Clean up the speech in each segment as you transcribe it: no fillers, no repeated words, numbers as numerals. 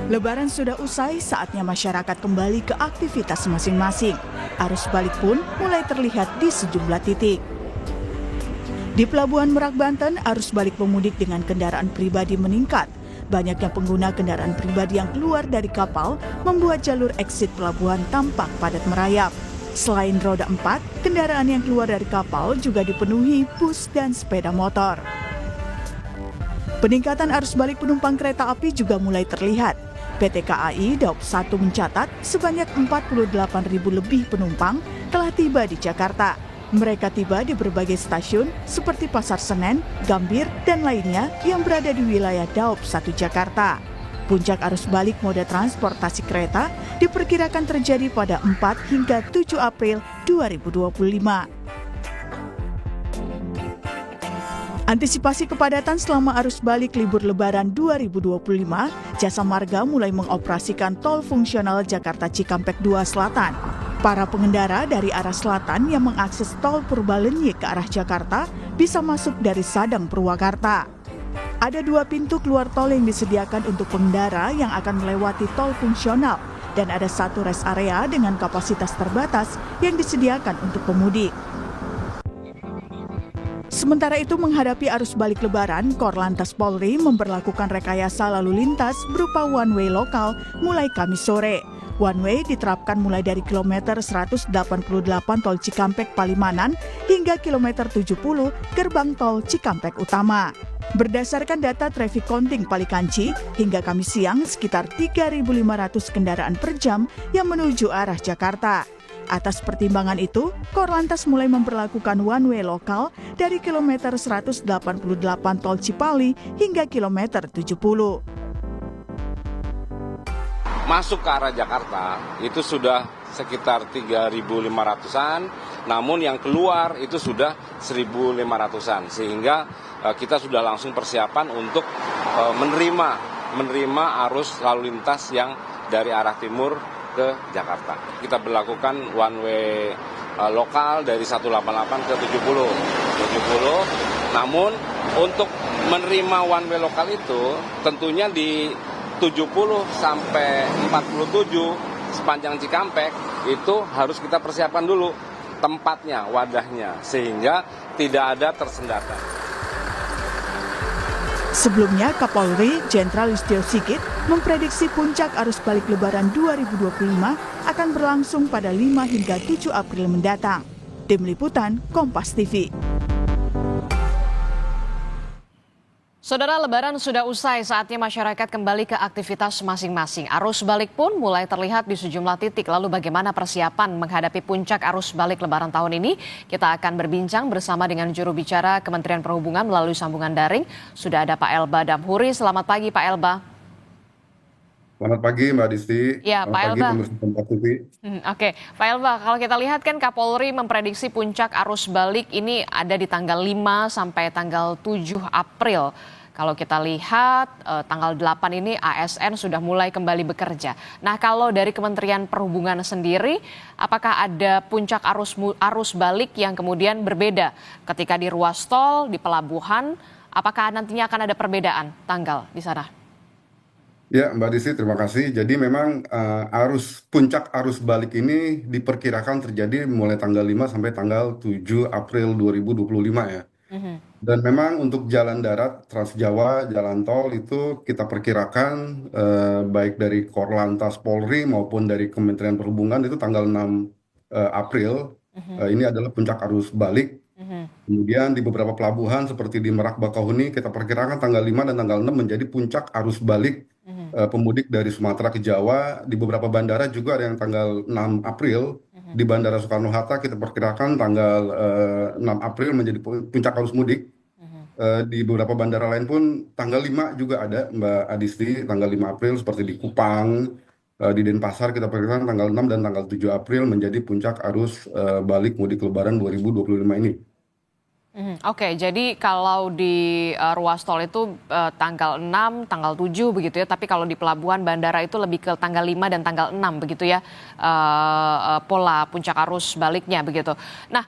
Lebaran sudah usai, saatnya masyarakat kembali ke aktivitas masing-masing. Arus balik pun mulai terlihat di sejumlah titik. Di Pelabuhan Merak, Banten, arus balik pemudik dengan kendaraan pribadi meningkat. Banyaknya pengguna kendaraan pribadi yang keluar dari kapal membuat jalur exit pelabuhan tampak padat merayap. Selain roda 4, kendaraan yang keluar dari kapal juga dipenuhi bus dan sepeda motor. Peningkatan arus balik penumpang kereta api juga mulai terlihat. PT KAI Daob 1 mencatat sebanyak 48.000 lebih penumpang telah tiba di Jakarta. Mereka tiba di berbagai stasiun seperti Pasar Senen, Gambir, dan lainnya yang berada di wilayah Daob 1 Jakarta. Puncak arus balik moda transportasi kereta diperkirakan terjadi pada 4 hingga 7 April 2025. Antisipasi kepadatan selama arus balik libur Lebaran 2025, Jasa Marga mulai mengoperasikan tol fungsional Jakarta Cikampek 2 Selatan. Para pengendara dari arah selatan yang mengakses tol Purbalenyi ke arah Jakarta bisa masuk dari Sadang Purwakarta. Ada 2 pintu keluar tol yang disediakan untuk pengendara yang akan melewati tol fungsional dan ada 1 rest area dengan kapasitas terbatas yang disediakan untuk pemudik. Sementara itu, menghadapi arus balik Lebaran, Korlantas Polri memberlakukan rekayasa lalu lintas berupa one way lokal mulai Kamis sore. One way diterapkan mulai dari kilometer 188 tol Cikampek Palimanan hingga kilometer 70 gerbang tol Cikampek Utama. Berdasarkan data traffic counting Palikanci, hingga Kamis siang sekitar 3.500 kendaraan per jam yang menuju arah Jakarta. Atas pertimbangan itu, Korlantas mulai memperlakukan one way lokal dari kilometer 188 tol Cipali hingga kilometer 70. Masuk ke arah Jakarta itu sudah sekitar 3.500-an, namun yang keluar itu sudah 1.500-an, sehingga kita sudah langsung persiapan untuk menerima arus lalu lintas yang dari arah timur ke Jakarta. Kita berlakukan one way lokal dari 188 ke 70. Namun untuk menerima one way lokal itu tentunya di 70 sampai 47 sepanjang Cikampek itu harus kita persiapkan dulu tempatnya, wadahnya, sehingga tidak ada tersendatan. Sebelumnya, Kapolri Jenderal Listio Sigit memprediksi puncak arus balik Lebaran 2025 akan berlangsung pada 5 hingga 7 April mendatang. Tim Liputan, Kompas TV. Saudara, Lebaran sudah usai, saatnya masyarakat kembali ke aktivitas masing-masing. Arus balik pun mulai terlihat di sejumlah titik. Lalu bagaimana persiapan menghadapi puncak arus balik Lebaran tahun ini? Kita akan berbincang bersama dengan juru bicara Kementerian Perhubungan melalui sambungan daring. Sudah ada Pak Elba Damhuri. Selamat pagi, Pak Elba. Selamat pagi, Mbak Disti. Ya, Selamat Pak pagi, Elba. pemirsa Kompas TV. Oke, Pak Elba, kalau kita lihat kan Kapolri memprediksi puncak arus balik ini ada di tanggal 5 sampai tanggal 7 April. Kalau kita lihat tanggal 8 ini ASN sudah mulai kembali bekerja. Nah, kalau dari Kementerian Perhubungan sendiri, apakah ada puncak arus balik yang kemudian berbeda ketika di ruas tol, di pelabuhan, apakah nantinya akan ada perbedaan tanggal di sana? Ya, Mbak Disti, terima kasih. Jadi memang puncak arus balik ini diperkirakan terjadi mulai tanggal 5 sampai tanggal 7 April 2025 ya. Dan memang untuk jalan darat Trans Jawa, jalan tol itu kita perkirakan baik dari Korlantas Polri maupun dari Kementerian Perhubungan itu tanggal 6 April. Ini adalah puncak arus balik. Kemudian di beberapa pelabuhan seperti di Merak Bakauheni kita perkirakan tanggal 5 dan tanggal 6 menjadi puncak arus balik pemudik dari Sumatera ke Jawa. Di beberapa bandara juga ada yang tanggal 6 April. Di Bandara Soekarno-Hatta kita perkirakan tanggal 6 April menjadi puncak arus mudik. Di beberapa bandara lain pun tanggal 5 juga ada, Mbak Adisti, tanggal 5 April seperti di Kupang, di Denpasar kita perkirakan tanggal 6 dan tanggal 7 April menjadi puncak arus balik mudik Lebaran 2025 ini. Oke, jadi kalau di ruas tol itu tanggal 6, tanggal 7 begitu ya, tapi kalau di pelabuhan bandara itu lebih ke tanggal 5 dan tanggal 6 begitu ya, pola puncak arus baliknya begitu. Nah,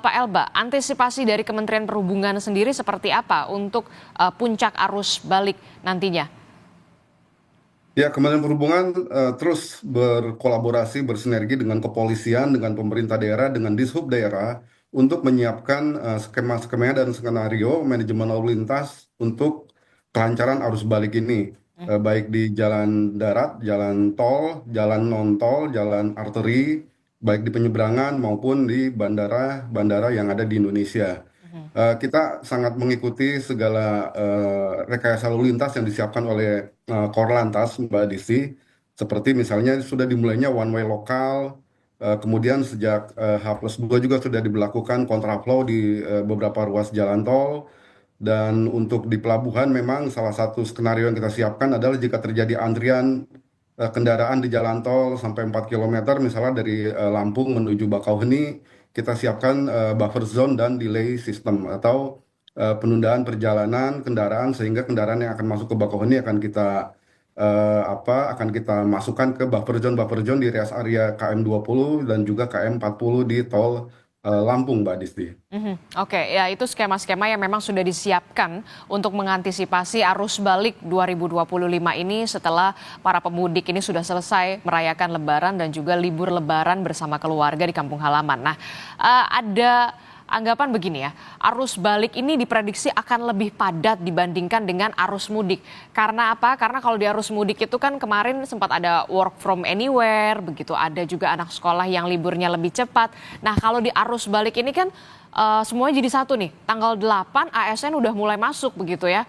Pak Elba, antisipasi dari Kementerian Perhubungan sendiri seperti apa untuk puncak arus balik nantinya? Ya, Kementerian Perhubungan terus berkolaborasi, bersinergi dengan kepolisian, dengan pemerintah daerah, dengan dishub daerah untuk menyiapkan skema-skema dan skenario manajemen lalu lintas untuk kelancaran arus balik ini, baik di jalan darat, jalan tol, jalan non-tol, jalan arteri, baik di penyeberangan maupun di bandara-bandara yang ada di Indonesia. Kita sangat mengikuti segala rekayasa lalu lintas yang disiapkan oleh Korlantas, Mbak Disi. Seperti misalnya sudah dimulainya one way lokal, kemudian sejak H+2 juga sudah diberlakukan kontraflow di beberapa ruas jalan tol. Dan untuk di pelabuhan memang salah satu skenario yang kita siapkan adalah jika terjadi antrian kendaraan di jalan tol sampai 4 kilometer, misalnya dari Lampung menuju Bakauheni, kita siapkan buffer zone dan delay system atau penundaan perjalanan kendaraan sehingga kendaraan yang akan masuk ke Bakauheni akan kita masukkan ke buffer zone di rest area KM 20 dan juga KM 40 di tol Lampung, Mbak Disti. Oke, ya itu skema-skema yang memang sudah disiapkan untuk mengantisipasi arus balik 2025 ini setelah para pemudik ini sudah selesai merayakan Lebaran dan juga libur Lebaran bersama keluarga di kampung halaman. Nah, ada anggapan begini ya, arus balik ini diprediksi akan lebih padat dibandingkan dengan arus mudik. Karena apa? Karena kalau di arus mudik itu kan kemarin sempat ada work from anywhere, begitu ada juga anak sekolah yang liburnya lebih cepat. Nah, kalau di arus balik ini kan semuanya jadi satu nih. Tanggal 8 ASN udah mulai masuk begitu ya.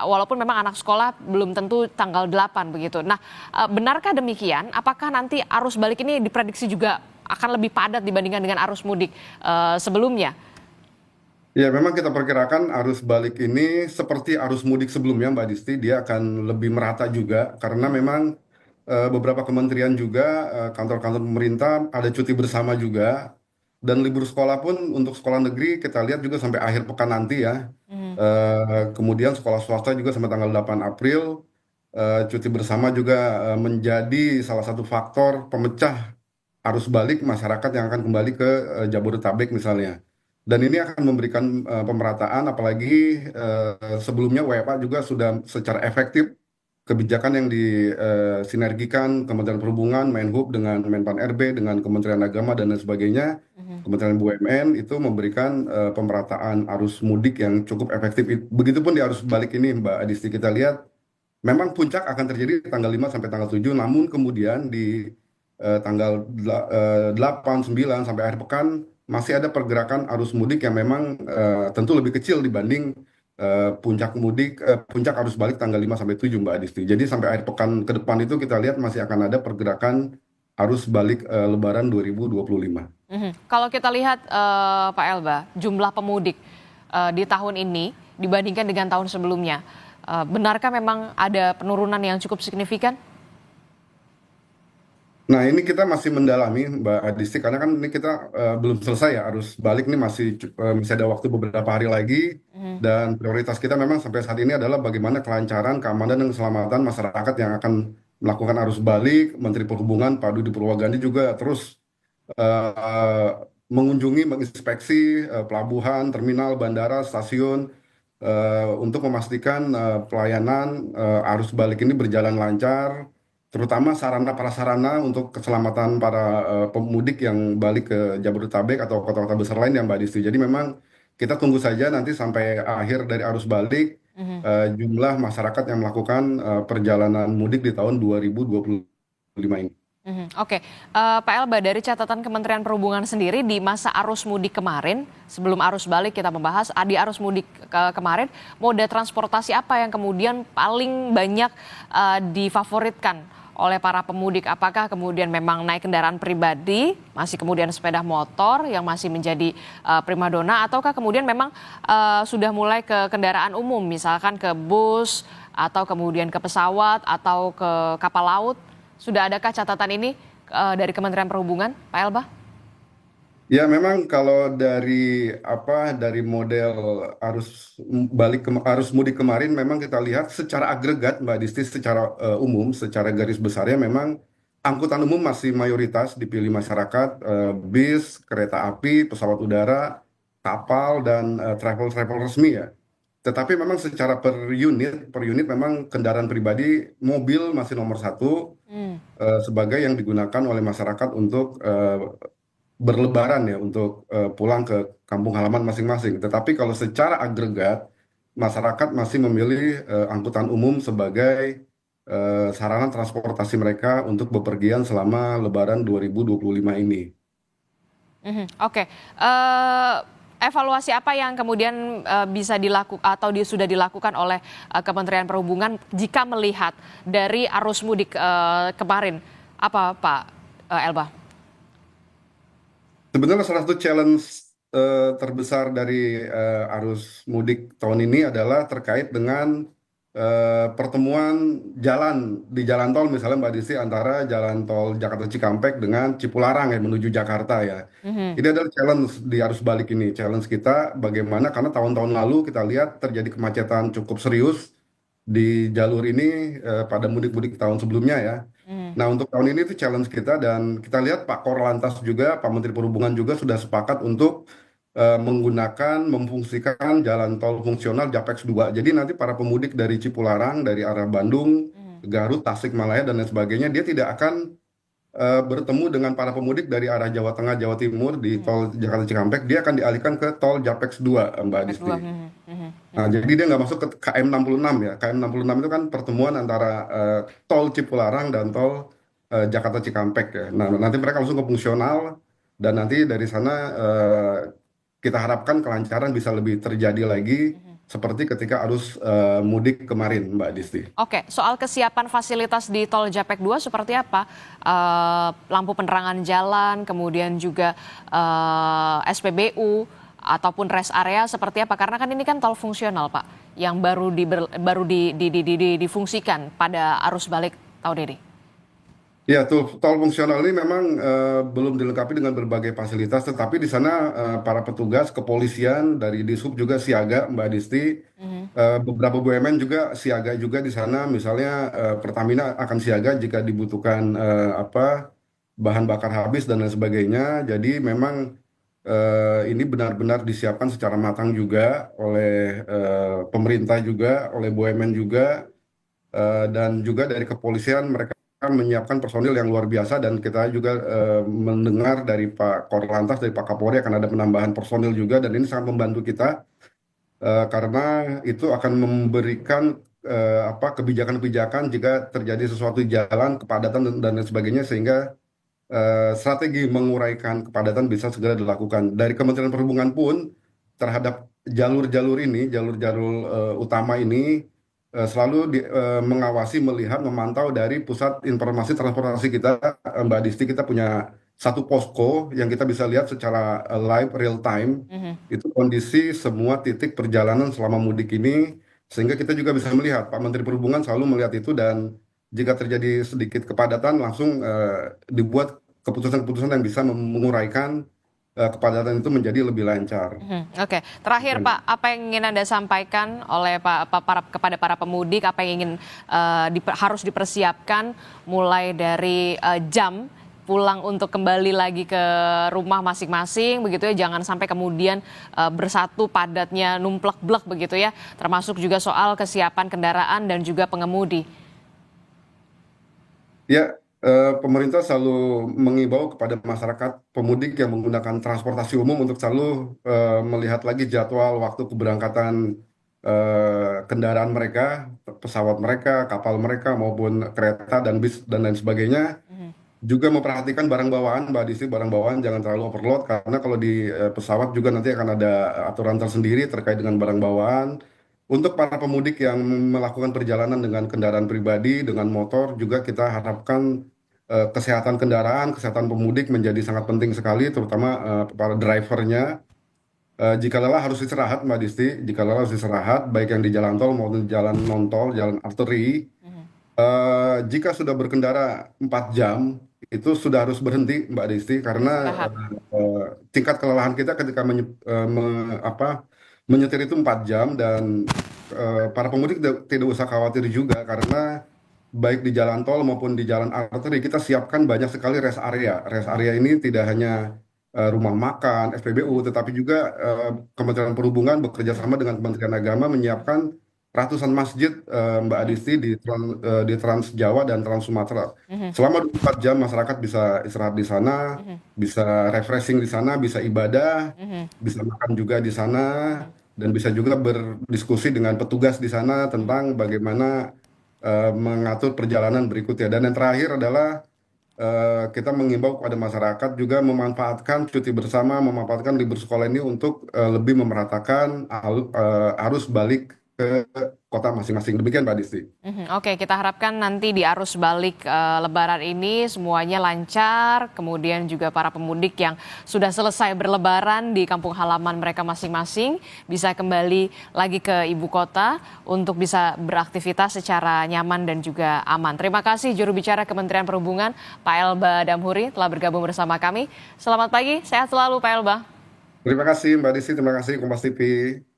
Walaupun memang anak sekolah belum tentu tanggal 8 begitu. Nah, benarkah demikian? Apakah nanti arus balik ini diprediksi juga akan lebih padat dibandingkan dengan arus mudik sebelumnya? Ya, memang kita perkirakan arus balik ini seperti arus mudik sebelumnya, Mbak Disti, dia akan lebih merata juga karena memang beberapa kementerian juga, kantor-kantor pemerintah ada cuti bersama juga, dan libur sekolah pun untuk sekolah negeri kita lihat juga sampai akhir pekan nanti ya. Kemudian sekolah swasta juga sampai tanggal 8 April. Cuti bersama juga menjadi salah satu faktor pemecah arus balik masyarakat yang akan kembali ke Jabodetabek misalnya. Dan ini akan memberikan pemerataan, apalagi sebelumnya WFA juga sudah secara efektif kebijakan yang disinergikan Kementerian Perhubungan, Menhub dengan Menpan RB, dengan Kementerian Agama dan lain sebagainya, Kementerian BUMN itu memberikan pemerataan arus mudik yang cukup efektif. Begitupun di arus balik ini, Mbak Adisti, kita lihat memang puncak akan terjadi tanggal 5 sampai tanggal 7, namun kemudian di tanggal 8, 9 sampai akhir pekan masih ada pergerakan arus mudik yang memang tentu lebih kecil dibanding puncak arus balik tanggal 5 sampai 7, Mbak Adisti. Jadi sampai akhir pekan ke depan itu kita lihat masih akan ada pergerakan arus balik Lebaran 2025. Kalau kita lihat Pak Elba, jumlah pemudik di tahun ini dibandingkan dengan tahun sebelumnya, benarkah memang ada penurunan yang cukup signifikan? Nah, ini kita masih mendalami, Mbak Adisti, karena kan ini kita belum selesai ya, arus balik ini masih ada waktu beberapa hari lagi, dan prioritas kita memang sampai saat ini adalah bagaimana kelancaran, keamanan, dan keselamatan masyarakat yang akan melakukan arus balik. Menteri Perhubungan Pak Budi Purwogandi juga terus mengunjungi, menginspeksi pelabuhan, terminal, bandara, stasiun, untuk memastikan pelayanan arus balik ini berjalan lancar, terutama sarana prasarana untuk keselamatan para pemudik yang balik ke Jabodetabek atau kota-kota besar lain ya, Mbak Disti. Jadi memang kita tunggu saja nanti sampai akhir dari arus balik jumlah masyarakat yang melakukan perjalanan mudik di tahun 2025 ini. Oke, Pak Elba, dari catatan Kementerian Perhubungan sendiri di masa arus mudik kemarin, sebelum arus balik kita membahas, di arus mudik kemarin, moda transportasi apa yang kemudian paling banyak difavoritkan oleh para pemudik? Apakah kemudian memang naik kendaraan pribadi, masih kemudian sepeda motor yang masih menjadi primadona, ataukah kemudian memang sudah mulai ke kendaraan umum, misalkan ke bus, atau kemudian ke pesawat, atau ke kapal laut? Sudah adakah catatan ini dari Kementerian Perhubungan, Pak Elba? Ya, memang kalau dari model arus mudik kemarin memang kita lihat secara agregat, Mbak Disti, secara umum, secara garis besarnya memang angkutan umum masih mayoritas dipilih masyarakat, bis, kereta api, pesawat udara, kapal, dan travel resmi ya. Tetapi memang secara per unit memang kendaraan pribadi, mobil masih nomor satu Hmm. sebagai yang digunakan oleh masyarakat untuk berlebaran ya, untuk pulang ke kampung halaman masing-masing. Tetapi kalau secara agregat, masyarakat masih memilih angkutan umum sebagai sarana transportasi mereka untuk bepergian selama Lebaran 2025 ini. Mhm, oke. Evaluasi apa yang kemudian bisa dilakukan atau sudah dilakukan oleh Kementerian Perhubungan jika melihat dari arus mudik kemarin? Apa Pak Elba? Sebenarnya salah satu challenge terbesar dari arus mudik tahun ini adalah terkait dengan pertemuan jalan di jalan tol, misalnya Mbak Desi, antara jalan tol Jakarta Cikampek dengan Cipularang ya menuju Jakarta ya. Mhm. Ini adalah challenge di arus balik ini. Challenge kita bagaimana, karena tahun-tahun lalu kita lihat terjadi kemacetan cukup serius di jalur ini pada mudik-mudik tahun sebelumnya ya. Mhm. Nah, untuk tahun ini itu challenge kita, dan kita lihat Pak Korlantas juga, Pak Menteri Perhubungan juga sudah sepakat untuk menggunakan, memfungsikan jalan tol fungsional JAPEX 2. Jadi nanti para pemudik dari Cipularang, dari arah Bandung, Mhm. Garut, Tasikmalaya, dan lain sebagainya, dia tidak akan bertemu dengan para pemudik dari arah Jawa Tengah, Jawa Timur di Mhm. tol Jakarta Cikampek. Dia akan dialihkan ke tol JAPEX 2, Mbak Teks dua. Disti. Mhm. Mhm. Nah, Mhm. jadi dia nggak masuk ke KM 66 ya. KM 66 itu kan pertemuan antara tol Cipularang dan tol Jakarta Cikampek ya. Nah, nanti mereka langsung ke fungsional, dan nanti dari sana kita harapkan kelancaran bisa lebih terjadi lagi Mhm. seperti ketika arus mudik kemarin, Mbak Disti. Oke, soal kesiapan fasilitas di tol Japek 2 seperti apa? Lampu penerangan jalan, kemudian juga SPBU ataupun rest area seperti apa? Karena kan ini kan tol fungsional, Pak, yang baru difungsikan pada arus balik tahun ini. Ya, tol fungsional ini memang belum dilengkapi dengan berbagai fasilitas, tetapi di sana para petugas kepolisian dari Dishub juga siaga, Mbak Disti. Mhm. Beberapa BUMN juga siaga juga di sana, misalnya Pertamina akan siaga jika dibutuhkan bahan bakar habis dan lain sebagainya. Jadi memang ini benar-benar disiapkan secara matang juga oleh pemerintah juga, oleh BUMN juga, dan juga dari kepolisian mereka menyiapkan personil yang luar biasa, dan kita juga mendengar dari Pak Korlantas, dari Pak Kapolri akan ada penambahan personil juga, dan ini sangat membantu kita karena itu akan memberikan kebijakan-kebijakan jika terjadi sesuatu di jalan, kepadatan dan lain sebagainya, sehingga strategi menguraikan kepadatan bisa segera dilakukan. Dari Kementerian Perhubungan pun terhadap jalur-jalur ini, jalur-jalur utama ini selalu mengawasi, melihat, memantau dari pusat informasi transportasi kita, Mbak Disti. Kita punya satu posko yang kita bisa lihat secara live real time Mhm. itu kondisi semua titik perjalanan selama mudik ini, sehingga kita juga bisa melihat, Pak Menteri Perhubungan selalu melihat itu, dan jika terjadi sedikit kepadatan langsung dibuat keputusan-keputusan yang bisa menguraikan kepadatan itu menjadi lebih lancar. Mhm. Oke, terakhir Pak, apa yang ingin Anda sampaikan oleh kepada para pemudik, apa yang ingin harus dipersiapkan mulai dari jam pulang untuk kembali lagi ke rumah masing-masing begitu ya, jangan sampai kemudian bersatu padatnya numplek-blek begitu ya, termasuk juga soal kesiapan kendaraan dan juga pengemudi. Ya, pemerintah selalu mengimbau kepada masyarakat pemudik yang menggunakan transportasi umum untuk selalu melihat lagi jadwal waktu keberangkatan kendaraan mereka, pesawat mereka, kapal mereka, maupun kereta dan bis dan lain sebagainya. Mhm. Juga memperhatikan barang bawaan, Mbak Disi, barang bawaan jangan terlalu overload, karena kalau di pesawat juga nanti akan ada aturan tersendiri terkait dengan barang bawaan. Untuk para pemudik yang melakukan perjalanan dengan kendaraan pribadi, dengan motor, juga kita harapkan kesehatan kendaraan, kesehatan pemudik menjadi sangat penting sekali, terutama para drivernya. Jika lelah harus istirahat, Mbak Disti, jika lelah harus istirahat, baik yang di jalan tol maupun jalan non tol, jalan arteri. Mhm. Jika sudah berkendara 4 jam, itu sudah harus berhenti, Mbak Desti, karena Istirahat. tingkat kelelahan kita ketika menyetir itu 4 jam, dan para pemudik tidak usah khawatir juga, karena baik di jalan tol maupun di jalan arteri kita siapkan banyak sekali rest area. Rest area ini tidak hanya rumah makan, SPBU, tetapi juga Kementerian Perhubungan bekerja sama dengan Kementerian Agama menyiapkan ratusan masjid, Mbak Adisti, di Trans Jawa dan Trans Sumatera. Selama 24 jam masyarakat bisa istirahat di sana, bisa refreshing di sana, bisa ibadah, bisa makan juga di sana, dan bisa juga berdiskusi dengan petugas di sana tentang bagaimana mengatur perjalanan berikutnya. Dan yang terakhir adalah kita mengimbau kepada masyarakat juga memanfaatkan cuti bersama, memanfaatkan libur sekolah ini untuk lebih memeratakan arus balik ke kota masing-masing. Demikian, Mbak Disti. Oke, kita harapkan nanti di arus balik Lebaran ini semuanya lancar, kemudian juga para pemudik yang sudah selesai berlebaran di kampung halaman mereka masing-masing bisa kembali lagi ke ibu kota untuk bisa beraktivitas secara nyaman dan juga aman. Terima kasih juru bicara Kementerian Perhubungan, Pak Elba Damhuri telah bergabung bersama kami. Selamat pagi, sehat selalu Pak Elba. Terima kasih, Mbak Disti. Terima kasih, Kompas TV.